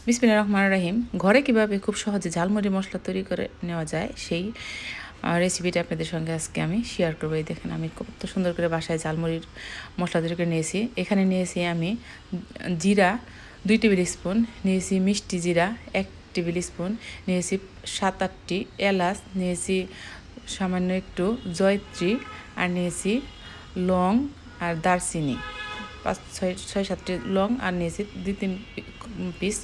বিসমিল্লাহির রহমানির রহিম। ঘরে কিভাবে খুব সহজে ঝালমুড়ি মশলা তৈরি করে নেওয়া যায় সেই রেসিপিটা আপনাদের সঙ্গে আজকে আমি শেয়ার করবো। এই দেখেন আমি কত সুন্দর করে বাসায় ঝালমুড়ির মশলা তৈরি করে নিয়েছি। এখানে নিয়েছি আমি জিরা 2 টেবিল স্পুন, নিয়েছি মিষ্টি জিরা 1 টেবিল স্পুন, নিয়েছি 7-8টি এলাচ, নিয়েছি সামান্য একটু জয়ত্রী, আর নিয়েছি লং আর দারচিনি 5-6-7টি লং, আর নিয়েছি 2-3 পিস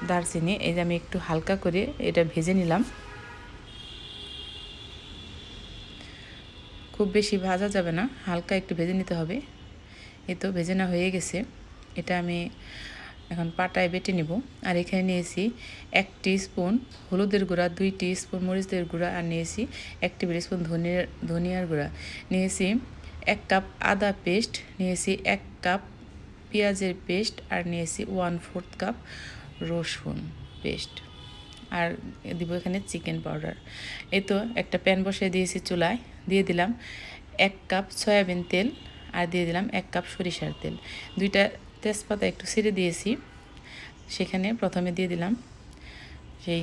দারচিনি। এই যে আমি একটু হালকা করে এটা ভেজে নিলাম, খুব বেশি ভাজা যাবে না, হালকা একটু ভেজে নিতে হবে। এই তো ভেজে না হয়ে গেছে, এটা আমি এখন পাটায় বেটে নিব। আর এখানে নিয়েছি 1 টিস্পুন হলুদের গুঁড়া, 2 টিস্পুন মরিচের গুঁড়া, আর নিয়েছি 1 টেবিল স্পুন ধনিয়ার গুঁড়া, নিয়েছি 1 কাপ আদা পেস্ট, নিয়েছি 1 কাপ পেঁয়াজের পেস্ট, আর নিয়েছি 1/4 কাপ রসুন পেস্ট, আর দিব এখানে চিকেন পাউডার। এই তো একটা প্যান বসিয়ে দিয়েছি চুলায়, দিয়ে দিলাম 1 কাপ সয়াবিন তেল, আর দিয়ে দিলাম 1 কাপ সরিষার তেল। 2টা তেজপাতা একটু ছিঁড়ে দিয়েছি। সেখানে প্রথমে দিয়ে দিলাম সেই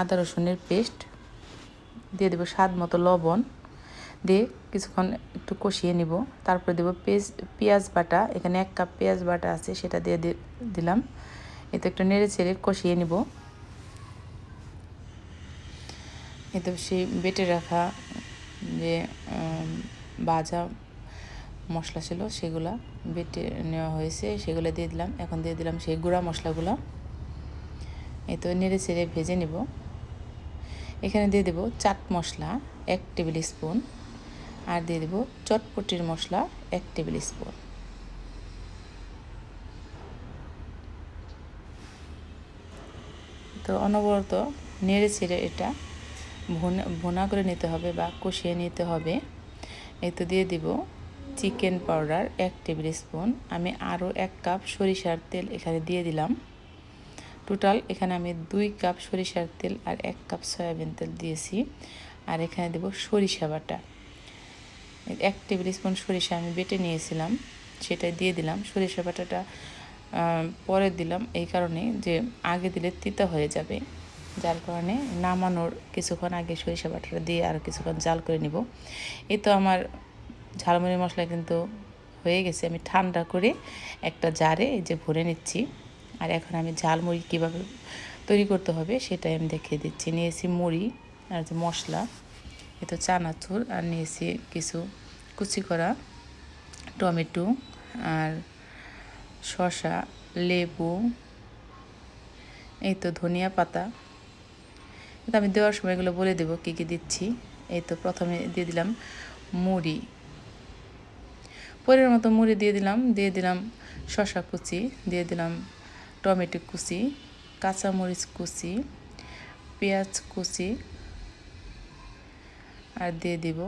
আদা রসুনের পেস্ট, দিয়ে দেবো স্বাদ মতো লবণ, দিয়ে কিছুক্ষণ একটু কষিয়ে নিব। তারপরে দেবো পেঁয়াজ বাটা, এখানে 1 কাপ পেঁয়াজ বাটা আছে, সেটা দিয়ে দিলাম। এতে একটু নেড়ে চেড়ে কষিয়ে নিব। এতে সেই বেটে রাখা যে ভাজা মশলা ছিল সেগুলা বেটে নেওয়া হয়েছে, সেগুলো দিয়ে দিলাম। এখন দিয়ে দিলাম সেই গুঁড়া মশলাগুলো। এই তো নেড়ে চেড়ে ভেজে নিব। এখানে দিয়ে দেবো চাট মশলা 1 টেবিল স্পুন, আর দিয়ে দেবো চটপটির মশলা 1 টেবিল স্পুন। তো অনবরত নেড়ে চেড়ে এটা ভুনা করে নিতে হবে বা কষিয়ে নিতে হবে। এই তো দিয়ে দিব চিকেন পাউডার 1 টেবিল স্পুন। আমি আরও 1 কাপ সরিষার তেল এখানে দিয়ে দিলাম। টোটাল এখানে আমি 2 কাপ সরিষার তেল আর 1 কাপ সয়াবিন তেল দিয়েছি। আর এখানে দেব সরিষা বাটা 1 টেবিল স্পুন, সরিষা আমি বেটে নিয়েছিলাম সেটা দিয়ে দিলাম। সরিষা বাটাটা পরে দিলাম এই কারণে যে আগে দিলে তিতা হয়ে যাবে, যার কারণে নামানোর কিছুক্ষণ আগে সরিষা বাটাটা দিয়ে আর কিছুক্ষণ জাল করে নিব। এই তো আমার ঝালমুড়ি মশলা কিন্তু হয়ে গেছে। আমি ঠান্ডা করে একটা জারে এই যে ভরে নিচ্ছি। আর এখন আমি ঝালমুড়ি কীভাবে তৈরি করতে হবে সেটাই আমি দেখিয়ে দিচ্ছি। নিয়েছি মুড়ি আর যে মশলা, এই তো চানাচুর, আর নিয়েছি কিছু কুচি করা টমেটো, আর শসা, লেবু, এই তো ধনিয়া পাতা। তো আমি দেওয়ার সময় এগুলো বলে দেবো কী কী দিচ্ছি। এই তো প্রথমে দিয়ে দিলাম মুড়ি, পরিমাণ মতো মুড়ি দিয়ে দিলাম শসা কুচি, দিয়ে দিলাম টমেটো কুচি, কাঁচামরিচ কুচি, পেঁয়াজ কুচি, আর দিয়ে দিব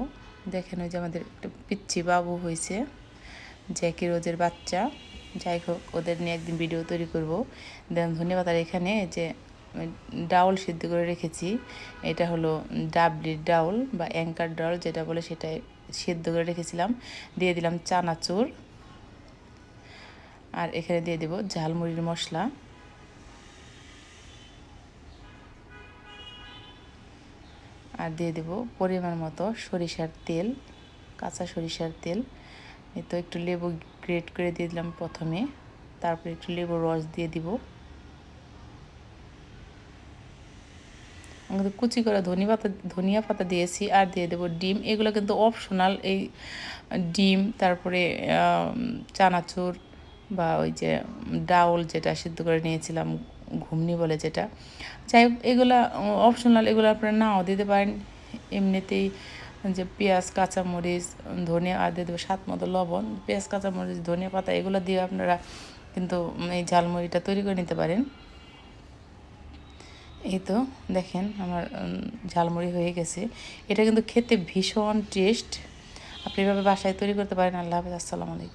দেখেন ওই যে আমাদের একটা পিচ্চি বাবু হয়েছে, জ্যাকি রোজের বাচ্চা। যাই হোক, ওদের নিয়ে একদিন ভিডিও তৈরি করব। দেন ধন্যবাদ। আর এখানে যে ডাউল সিদ্ধ করে রেখেছি, এটা হলো ডাবলির ডাউল বা অ্যাঙ্কার ডাউল যেটা বলে, সেটাই সিদ্ধ করে রেখেছিলাম। দিয়ে দিলাম চানাচুর, আর এখানে দিয়ে দেব ঝালমুড়ির মশলা, আর দিয়ে দেব পরিমাণ মতো সরিষার তেল, কাঁচা সরিষার তেল। এই তো একটু লেবু গ্রেট করে দিয়ে দিলাম প্রথমে, তারপরে একটু লেবুর রস দিয়ে দিব। আমাদের কুচি করা ধনিয়া পাতা দিয়েছি, আর দিয়ে দেবো ডিম। এগুলো কিন্তু অপশনাল, এই ডিম, তারপরে চানাচুর বা ওই যে ডাউল যেটা সিদ্ধ করে নিয়েছিলাম, ঘুমনি বলে যেটা, যাই হোক এগুলা অপশনাল, এগুলো আপনারা নাও দিতে পারেন। এমনিতেই যে পেঁয়াজ, কাঁচামরিচ, ধনিয়া, আর দিয়ে দেবো স্বাদ মতো লবণ, পেঁয়াজ, কাঁচামরিচ, ধনিয়া পাতা, এগুলো দিয়ে আপনারা কিন্তু এই ঝালমুড়িটা তৈরি করে নিতে পারেন। এই তো দেখেন আমার ঝালমুড়ি হয়ে গেছে। এটা কিন্তু খেতে ভীষণ টেস্ট। আপনি এভাবে বাসায় তৈরি করতে পারেন। আল্লাহ হাফেজ, আসসালামু আলাইকুম।